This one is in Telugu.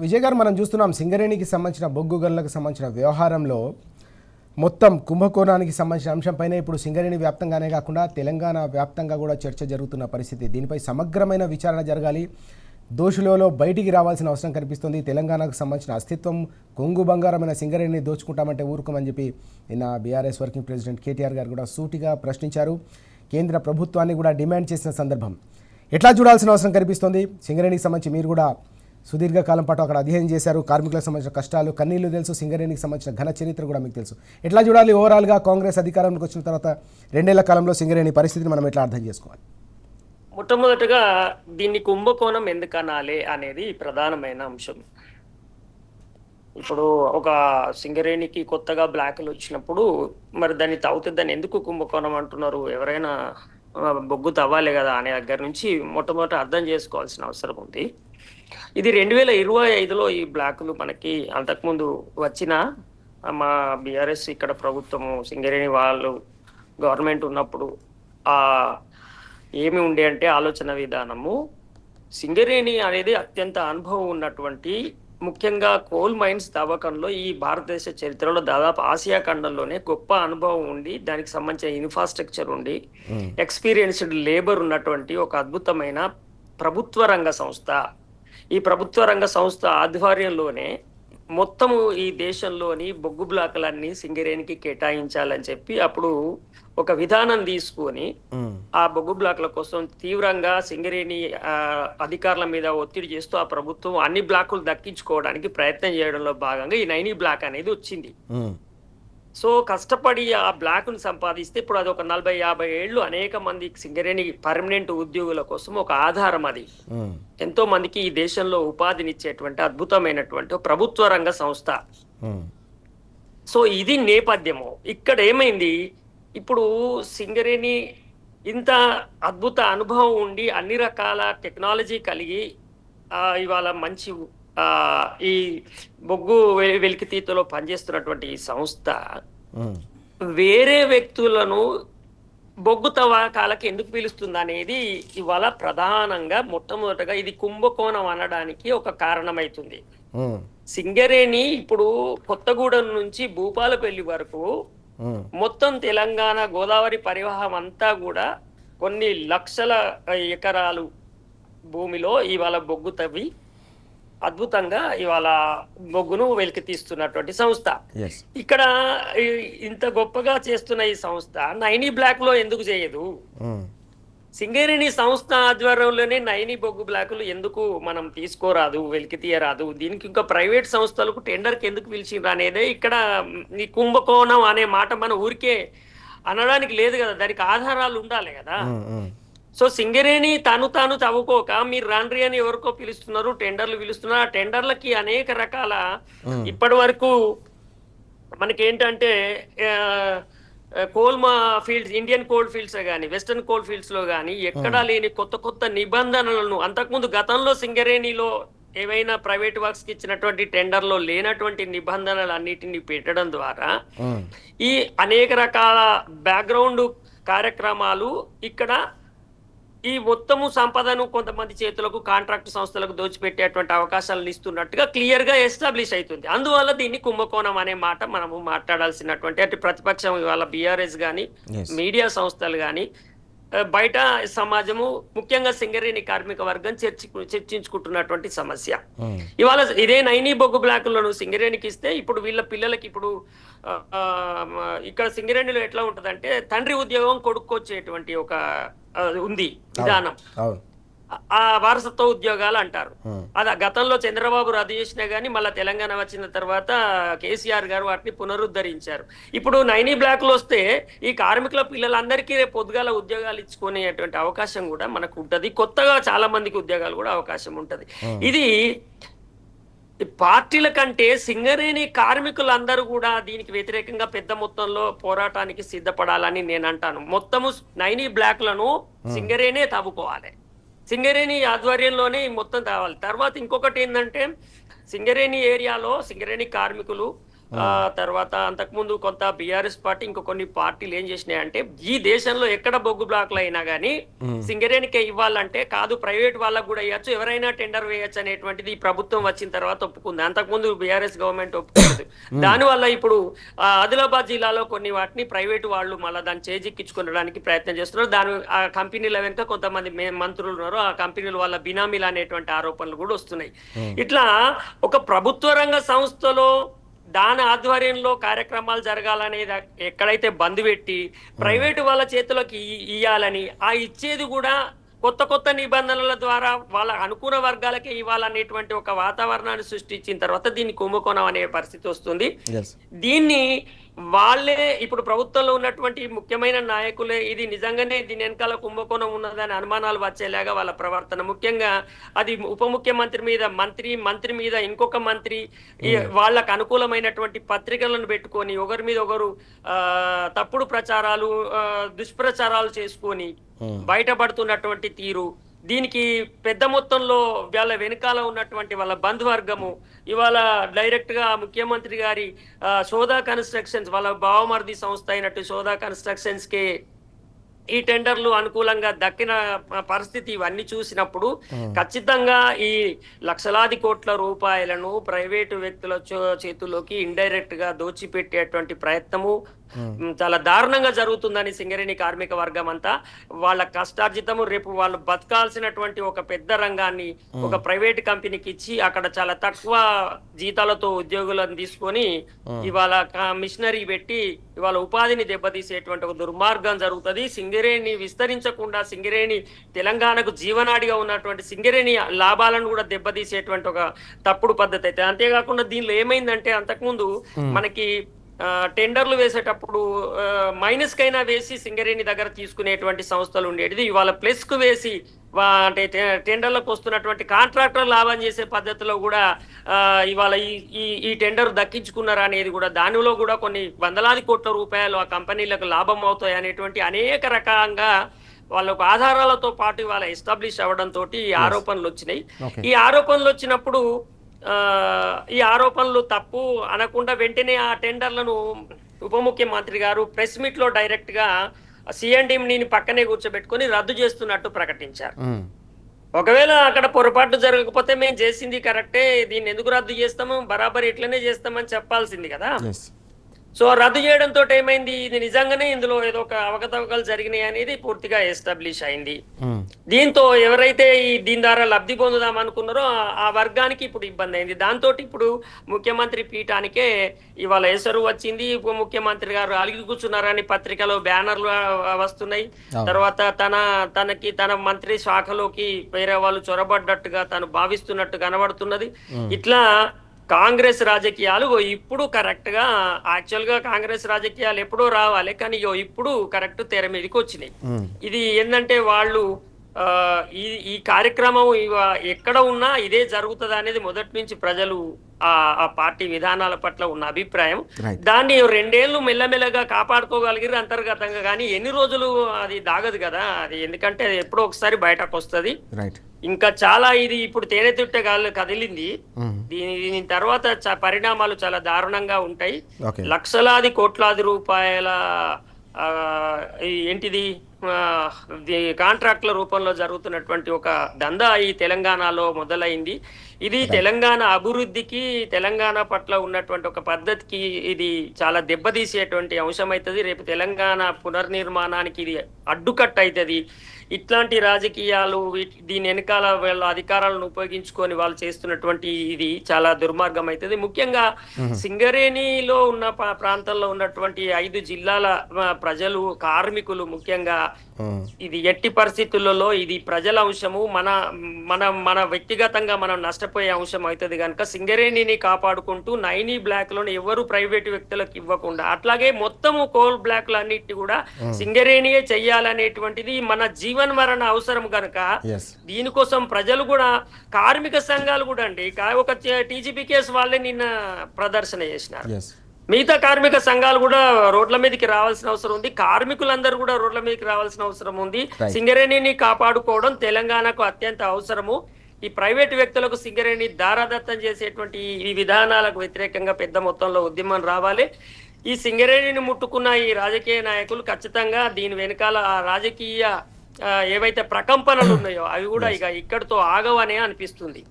విజయ్ గారు, మనం చూస్తున్నాం సింగరేణికి సంబంధించిన బొగ్గు గనులకు సంబంధించిన వ్యవహారంలో మొత్తం కుంభకోణానికి సంబంధించిన అంశంపైన ఇప్పుడు సింగరేణి వ్యాప్తంగానే కాకుండా తెలంగాణ వ్యాప్తంగా కూడా చర్చ జరుగుతున్న పరిస్థితి. దీనిపై సమగ్రమైన విచారణ జరగాలి, దోషులలో బయటికి రావాల్సిన అవసరం కనిపిస్తుంది. తెలంగాణకు సంబంధించిన అస్తిత్వం కొంగు బంగారమైన సింగరేణిని దోచుకుంటామంటే ఊరుకోమని చెప్పి నిన్న బీఆర్ఎస్ వర్కింగ్ ప్రెసిడెంట్ కేటీఆర్ గారు కూడా సూటిగా ప్రశ్నించారు. కేంద్ర ప్రభుత్వాన్ని కూడా డిమాండ్ చేసిన సందర్భం. ఎట్లా చూడాల్సిన అవసరం కనిపిస్తుంది? సింగరేణికి సంబంధించి మీరు కూడా సుదీర్ఘకాలం పాటు అక్కడ అధ్యయనం చేశారు. కార్మికులకు సంబంధించిన కష్టాలు కన్నీళ్లు తెలుసు, సింగరేణికి సంబంధించిన ఘన చరిత్ర కూడా మీకు తెలుసు. ఎట్లా చూడాలి ఓవరాల్గా కాంగ్రెస్ అధికారంలోకి వచ్చిన తర్వాత 2 ఏళ్ల కాలంలో సింగరేణి పరిస్థితిని మనం ఎట్లా అర్థం చేసుకోవాలి? మొట్టమొదటగా దీన్ని కుంభకోణం ఎందుకు అనాలి అనేది ప్రధానమైన అంశం. ఇప్పుడు ఒక సింగరేణికి కొత్తగా బ్లాక్లు వచ్చినప్పుడు మరి దాన్ని దాన్ని ఎందుకు కుంభకోణం అంటున్నారు? ఎవరైనా బొగ్గు తవ్వాలి కదా అనే దగ్గర నుంచి మొట్టమొదట అర్థం చేసుకోవాల్సిన అవసరం ఉంది. ఇది 2025లో ఈ బ్లాకులు మనకి అంతకుముందు వచ్చిన మా బీఆర్ఎస్ ఇక్కడ ప్రభుత్వము సింగరేణి వాళ్ళు గవర్నమెంట్ ఉన్నప్పుడు ఏమి ఉండే అంటే ఆలోచన విధానము, సింగరేణి అనేది అత్యంత అనుభవం ఉన్నటువంటి, ముఖ్యంగా కోల్ మైన్స్ తవ్వకంలో ఈ భారతదేశ చరిత్రలో దాదాపు ఆసియా ఖండంలోనే గొప్ప అనుభవం ఉండి, దానికి సంబంధించిన ఇన్ఫ్రాస్ట్రక్చర్ ఉండి, ఎక్స్పీరియన్స్డ్ లేబర్ ఉన్నటువంటి ఒక అద్భుతమైన ప్రభుత్వ రంగ సంస్థ. ఈ ప్రభుత్వ రంగ సంస్థ ఆధ్వర్యంలోనే మొత్తము ఈ దేశంలోని బొగ్గు బ్లాకులన్నీ సింగరేణికి కేటాయించాలని చెప్పి అప్పుడు ఒక విధానం తీసుకొని ఆ బొగ్గు బ్లాకుల కోసం తీవ్రంగా సింగరేణి అధికారుల మీద ఒత్తిడి చేస్తూ ఆ ప్రభుత్వం అన్ని బ్లాకులు దక్కించుకోవడానికి ప్రయత్నం చేయడంలో భాగంగా ఈ 9 బ్లాక్ అనేది వచ్చింది. సో కష్టపడి ఆ బ్లాక్ను సంపాదిస్తే ఇప్పుడు అది ఒక 40-50 ఏళ్ళు అనేక మంది సింగరేణి పర్మనెంట్ ఉద్యోగుల కోసం ఒక ఆధారం. అది ఎంతో మందికి ఈ దేశంలో ఉపాధినిచ్చేటువంటి అద్భుతమైనటువంటి ప్రభుత్వ రంగ సంస్థ. సో ఇది నేపథ్యము. ఇక్కడ ఏమైంది, ఇప్పుడు సింగరేణి ఇంత అద్భుత అనుభవం ఉండి అన్ని రకాల టెక్నాలజీ కలిగి ఇవాళ మంచి ఈ బొగ్గు వెలికితీతలో పనిచేస్తున్నటువంటి ఈ సంస్థ వేరే వ్యక్తులను బొగ్గు తవ్వకాలకి ఎందుకు పిలుస్తుంది అనేది ఇవాళ ప్రధానంగా మొట్టమొదటగా ఇది కుంభకోణం అనడానికి ఒక కారణమైతుంది. సింగరేణి ఇప్పుడు కొత్తగూడెం నుంచి భూపాలపల్లి వరకు మొత్తం తెలంగాణ గోదావరి పరివాహం అంతా కూడా కొన్ని లక్షల ఎకరాలు భూమిలో ఇవాళ బొగ్గు తవ్వి అద్భుతంగా ఇవాళ బొగ్గును వెలికి తీస్తున్నటువంటి సంస్థ. ఇక్కడ ఇంత గొప్పగా చేస్తున్న ఈ సంస్థ 9 బ్లాక్ లో ఎందుకు చేయదు? సింగరేణి సంస్థ ఆధ్వర్యంలోనే 9 బొగ్గు బ్లాకులు ఎందుకు మనం తీసుకోరాదు, వెలికి తీయరాదు? దీనికి ఇంకా ప్రైవేట్ సంస్థలకు టెండర్కి ఎందుకు పిలిచిండ్రు అనేది ఇక్కడ ఈ కుంభకోణం అనే మాట మన ఊరికే అనడానికి లేదు కదా, దానికి ఆధారాలు ఉండాలి కదా. సో సింగరేణి తాను తవ్వుకోక మీరు రాండ్రి అని ఎవరికో పిలుస్తున్నారు, టెండర్లు పిలుస్తున్నారు. ఆ టెండర్లకి అనేక రకాల ఇప్పటి వరకు మనకేంటంటే coal fields, Indian coal fields కానీ వెస్టర్న్ కోల్ ఫీల్డ్స్ లో కానీ ఎక్కడా లేని కొత్త నిబంధనలను అంతకుముందు గతంలో సింగరేణిలో ఏవైనా ప్రైవేట్ వర్క్స్ కి ఇచ్చినటువంటి టెండర్లో లేనటువంటి నిబంధనలు అన్నిటిని పెట్టడం ద్వారా ఈ అనేక రకాల బ్యాక్గ్రౌండ్ కార్యక్రమాలు ఇక్కడ ఈ మొత్తము సంపదను కొంతమంది చేతులకు కాంట్రాక్ట్ సంస్థలకు దోచిపెట్టేటువంటి అవకాశాలను ఇస్తున్నట్టుగా క్లియర్ గా ఎస్టాబ్లిష్ అవుతుంది. అందువల్ల దీన్ని కుంభకోణం అనే మాట మనము మాట్లాడాల్సినటువంటి అటు ప్రతిపక్షం ఇవాళ బీఆర్ఎస్ కానీ మీడియా సంస్థలు కానీ బయట సమాజము ముఖ్యంగా సింగరేణి కార్మిక వర్గం చర్చించుకుంటున్నటువంటి సమస్య. ఇవాళ ఇదే 9 బొగ్గు బ్లాకులను సింగరేణికి ఇస్తే ఇప్పుడు వీళ్ళ పిల్లలకి ఇప్పుడు ఇక్కడ సింగరేణిలో ఎట్లా ఉంటదంటే తండ్రి ఉద్యోగం కొడుకొచ్చేటువంటి ఒక ఉంది విధానం, ఆ వారసత్వ ఉద్యోగాలు అంటారు. అది గతంలో చంద్రబాబు రద్దు చేసినా గానీ మళ్ళీ తెలంగాణ వచ్చిన తర్వాత కేసీఆర్ గారు వాటిని పునరుద్ధరించారు. ఇప్పుడు 9 బ్లాక్లు వస్తే ఈ కార్మికుల పిల్లలందరికీ రేపు పొద్దుగాల ఉద్యోగాలు ఇచ్చుకునేటువంటి అవకాశం కూడా మనకు ఉంటది. కొత్తగా చాలా మందికి ఉద్యోగాలు కూడా అవకాశం ఉంటది. ఇది పార్టీల కంటే సింగరేణి కార్మికులందరూ కూడా దీనికి వ్యతిరేకంగా పెద్ద మొత్తంలో పోరాటానికి సిద్ధపడాలని నేను అంటాను. మొత్తము 9 బ్లాక్లను సింగరేణే తవ్వుకోవాలి, సింగరేణి ఆధ్వర్యంలోనే మొత్తం తేవాలి. తర్వాత ఇంకొకటి ఏంటంటే సింగరేణి ఏరియాలో సింగరేణి కార్మికులు తర్వాత అంతకుముందు కొంత బీఆర్ఎస్ పార్టీ ఇంకో కొన్ని పార్టీలు ఏం చేసినాయి అంటే ఈ దేశంలో ఎక్కడ బొగ్గు బ్లాక్లు అయినా కానీ సింగరేణికే ఇవ్వాలంటే కాదు ప్రైవేట్ వాళ్ళకు కూడా ఇవ్వచ్చు, ఎవరైనా టెండర్ వేయచ్చు అనేటువంటిది ఈ ప్రభుత్వం వచ్చిన తర్వాత ఒప్పుకుంది. అంతకుముందు బీఆర్ఎస్ గవర్నమెంట్ ఒప్పుకోలేదు. దానివల్ల ఇప్పుడు ఆదిలాబాద్ జిల్లాలో కొన్ని వాటిని ప్రైవేట్ వాళ్ళు మళ్ళీ దాన్ని చేజిక్కించుకోవడానికి ప్రయత్నం చేస్తున్నారు. దాని ఆ కంపెనీల వెనుక కొంతమంది మంత్రులు ఉన్నారు, ఆ కంపెనీల వాళ్ళ బినామీలు అనేటువంటి ఆరోపణలు కూడా వస్తున్నాయి. ఇట్లా ఒక ప్రభుత్వ రంగ సంస్థలో దాని ఆధ్వర్యంలో కార్యక్రమాలు జరగాలనేది ఎక్కడైతే బంద్ పెట్టి ప్రైవేటు వాళ్ళ చేతులకు ఇయ్యాలని, ఆ ఇచ్చేది కూడా కొత్త కొత్త నిబంధనల ద్వారా వాళ్ళ అనుకూల వర్గాలకే ఇవ్వాలనేటువంటి ఒక వాతావరణాన్ని సృష్టించిన తర్వాత దీన్ని కుంభకోణం అనే పరిస్థితి వస్తుంది. దీన్ని వాళ్ళే ఇప్పుడు ప్రభుత్వంలో ఉన్నటువంటి ముఖ్యమైన నాయకులే ఇది నిజంగానే దీని వెనకాల కుంభకోణం ఉన్నదని అనుమానాలు వచ్చేలాగా వాళ్ళ ప్రవర్తన, ముఖ్యంగా అది ఉప ముఖ్యమంత్రి మీద మంత్రి మీద ఇంకొక మంత్రి వాళ్ళకు అనుకూలమైనటువంటి పత్రికలను పెట్టుకొని ఒకరి మీద ఒకరు తప్పుడు ప్రచారాలు దుష్ప్రచారాలు చేసుకొని బయటపడుతున్నటువంటి తీరు, దీనికి పెద్ద మొత్తంలో వాళ్ళ వెనుకాల ఉన్నటువంటి వాళ్ళ బంధువర్గము ఇవాళ డైరెక్ట్ గా ముఖ్యమంత్రి గారి సోదా కన్స్ట్రక్షన్స్ వాళ్ళ బావమర్ది సంస్థ అయినట్టు సోదా కన్స్ట్రక్షన్స్ కి ఈ టెండర్లు అనుకూలంగా దక్కిన పరిస్థితి ఇవన్నీ చూసినప్పుడు ఖచ్చితంగా ఈ లక్షలాది కోట్ల రూపాయలను ప్రైవేటు వ్యక్తుల చేతుల్లోకి ఇండైరెక్ట్ గా దోచిపెట్టేటువంటి ప్రయత్నము చాలా దారుణంగా జరుగుతుందని సింగరేణి కార్మిక వర్గం అంతా వాళ్ళ కష్టార్జితము రేపు వాళ్ళు బతకాల్సినటువంటి ఒక పెద్ద రంగాన్ని ఒక ప్రైవేట్ కంపెనీకి ఇచ్చి అక్కడ చాలా తక్కువ జీతాలతో ఉద్యోగులను తీసుకొని ఇవాళ మిషనరీ పెట్టి ఇవాళ ఉపాధిని దెబ్బతీసేటువంటి ఒక దుర్మార్గం జరుగుతుంది. సింగరేణి విస్తరించకుండా సింగరేణి తెలంగాణకు జీవనాడిగా ఉన్నటువంటి సింగరేణి లాభాలను కూడా దెబ్బతీసేటువంటి ఒక తప్పుడు పద్ధతి అయితే. అంతేకాకుండా దీనిలో ఏమైందంటే అంతకుముందు మనకి టెండర్లు వేసేటప్పుడు మైనస్ కైనా వేసి సింగరేణి దగ్గర తీసుకునేటువంటి సంస్థలు ఉండేది. ఇవాళ ప్లస్ కు వేసి అంటే టెండర్లకు వస్తున్నటువంటి కాంట్రాక్టర్ లాభం చేసే పద్ధతిలో కూడా ఇవాళ ఈ టెండర్ దక్కించుకున్నారు అనేది కూడా దానిలో కూడా కొన్ని వందలాది కోట్ల రూపాయలు ఆ కంపెనీలకు లాభం అవుతాయి అనేటువంటి అనేక రకంగా వాళ్ళకు ఆధారాలతో పాటు ఇవాళ ఎస్టాబ్లిష్ అవ్వడంతో ఈ ఆరోపణలు వచ్చినాయి. ఈ ఆరోపణలు వచ్చినప్పుడు ఈ ఆరోపణలు తప్పు అనకుండా వెంటనే ఆ టెండర్లను ఉప ముఖ్యమంత్రి గారు ప్రెస్ మీట్ లో డైరెక్ట్ గా సిఎండిని పక్కనే కూర్చోబెట్టుకొని రద్దు చేస్తున్నట్టు ప్రకటించారు. ఒకవేళ అక్కడ పొరపాటు జరగకపోతే మేము చేసింది కరెక్టే, దీన్ని ఎందుకు రద్దు చేస్తాము, బరాబర్ ఇట్లనే చేస్తామని చెప్పాల్సింది కదా. సో రద్దు చేయడంతో ఏమైంది, ఇది నిజంగానే ఇందులో ఏదో ఒక అవకతవకలు జరిగినాయి అనేది పూర్తిగా ఎస్టాబ్లిష్ అయింది. దీంతో ఎవరైతే దీని ద్వారా లబ్ధి పొందుదాం అనుకున్నారో ఆ వర్గానికి ఇప్పుడు ఇబ్బంది అయింది. దాంతో ఇప్పుడు ముఖ్యమంత్రి పీఠానికే ఇవాళ ఎసరు వచ్చింది. ఉప ముఖ్యమంత్రి గారు అలిగి కూర్చున్నారని పత్రికలో బ్యానర్లు వస్తున్నాయి. తర్వాత తన మంత్రి శాఖలోకి వేరే వాళ్ళు చొరబడ్డట్టుగా తను భావిస్తున్నట్టు కనబడుతున్నది. ఇట్లా కాంగ్రెస్ రాజకీయాలు ఇప్పుడు కరెక్ట్ గా యాక్చువల్ గా కాంగ్రెస్ రాజకీయాలు ఎప్పుడో రావాలి, కానీ ఇప్పుడు కరెక్ట్ తెర మీదకి వచ్చినాయి. ఇది ఏంటంటే వాళ్ళు ఈ కార్యక్రమం ఎక్కడ ఉన్నా ఇదే జరుగుతుంది అనేది మొదటి నుంచి ప్రజలు ఆ పార్టీ విధానాల పట్ల ఉన్న అభిప్రాయం. దాన్ని 2 ఏళ్ళు మెల్లమెల్లగా కాపాడుకోగలిగారు అంతర్గతంగా, కానీ ఎన్ని రోజులు అది దాగదు కదా అది, ఎందుకంటే ఎప్పుడో ఒకసారి బయటకు వస్తుంది. ఇంకా చాలా ఇది ఇప్పుడు తేనెతుట్టే కదిలింది. దీని తర్వాత పరిణామాలు చాలా దారుణంగా ఉంటాయి. లక్షలాది కోట్లాది రూపాయల ఏంటిది కాంట్రాక్ట్ల రూపంలో జరుగుతున్నటువంటి ఒక దందా ఈ తెలంగాణలో మొదలైంది. ఇది తెలంగాణ అభివృద్ధికి తెలంగాణ పట్ల ఉన్నటువంటి ఒక పద్ధతికి ఇది చాలా దెబ్బతీసేటువంటి అంశం అవుతుంది. రేపు తెలంగాణ పునర్నిర్మాణానికి ఇది అడ్డుకట్ట అవుతుంది. ఇట్లాంటి రాజకీయాలు దీని వెనకాల వాళ్ళ అధికారాలను ఉపయోగించుకొని వాళ్ళు చేస్తున్నటువంటి ఇది చాలా దుర్మార్గం అవుతుంది. ముఖ్యంగా సింగరేణిలో ఉన్న ప్రాంతంలో ఉన్నటువంటి 5 జిల్లాల ప్రజలు కార్మికులు ముఖ్యంగా ఇది ఎట్టి పరిస్థితులలో ఇది ప్రజల అంశము, మన వ్యక్తిగతంగా మనం నష్టపోయే అంశం అవుతుంది కనుక సింగరేణిని కాపాడుకుంటూ నైనీ బ్లాక్ లోని ఎవరు ప్రైవేటు వ్యక్తులకు ఇవ్వకుండా అట్లాగే మొత్తము కోల్ బ్లాక్లు అన్నిటి కూడా సింగరేణియే చెయ్యాలనేటువంటిది మన జీవన మరణ అవసరం కనుక దీనికోసం ప్రజలు కూడా కార్మిక సంఘాలు కూడా అండి ఒక టీజీపీ కేసు వాళ్ళే నిన్న ప్రదర్శన చేసినారు. మిగతా కార్మిక సంఘాలు కూడా రోడ్ల మీదకి రావాల్సిన అవసరం ఉంది. కార్మికులందరూ కూడా రోడ్ల మీదకి రావాల్సిన అవసరం ఉంది. సింగరేణిని కాపాడుకోవడం తెలంగాణకు అత్యంత అవసరము. ఈ ప్రైవేటు వ్యక్తులకు సింగరేణి దారాదత్తం చేసేటువంటి ఈ విధానాలకు వ్యతిరేకంగా పెద్ద మొత్తంలో ఉద్యమం రావాలి. ఈ సింగరేణిని ముట్టుకున్న ఈ రాజకీయ నాయకులు ఖచ్చితంగా దీని వెనకాల ఆ రాజకీయ ఏవైతే ప్రకంపనలు ఉన్నాయో అవి కూడా ఇక ఇక్కడితో ఆగవనే అనిపిస్తుంది.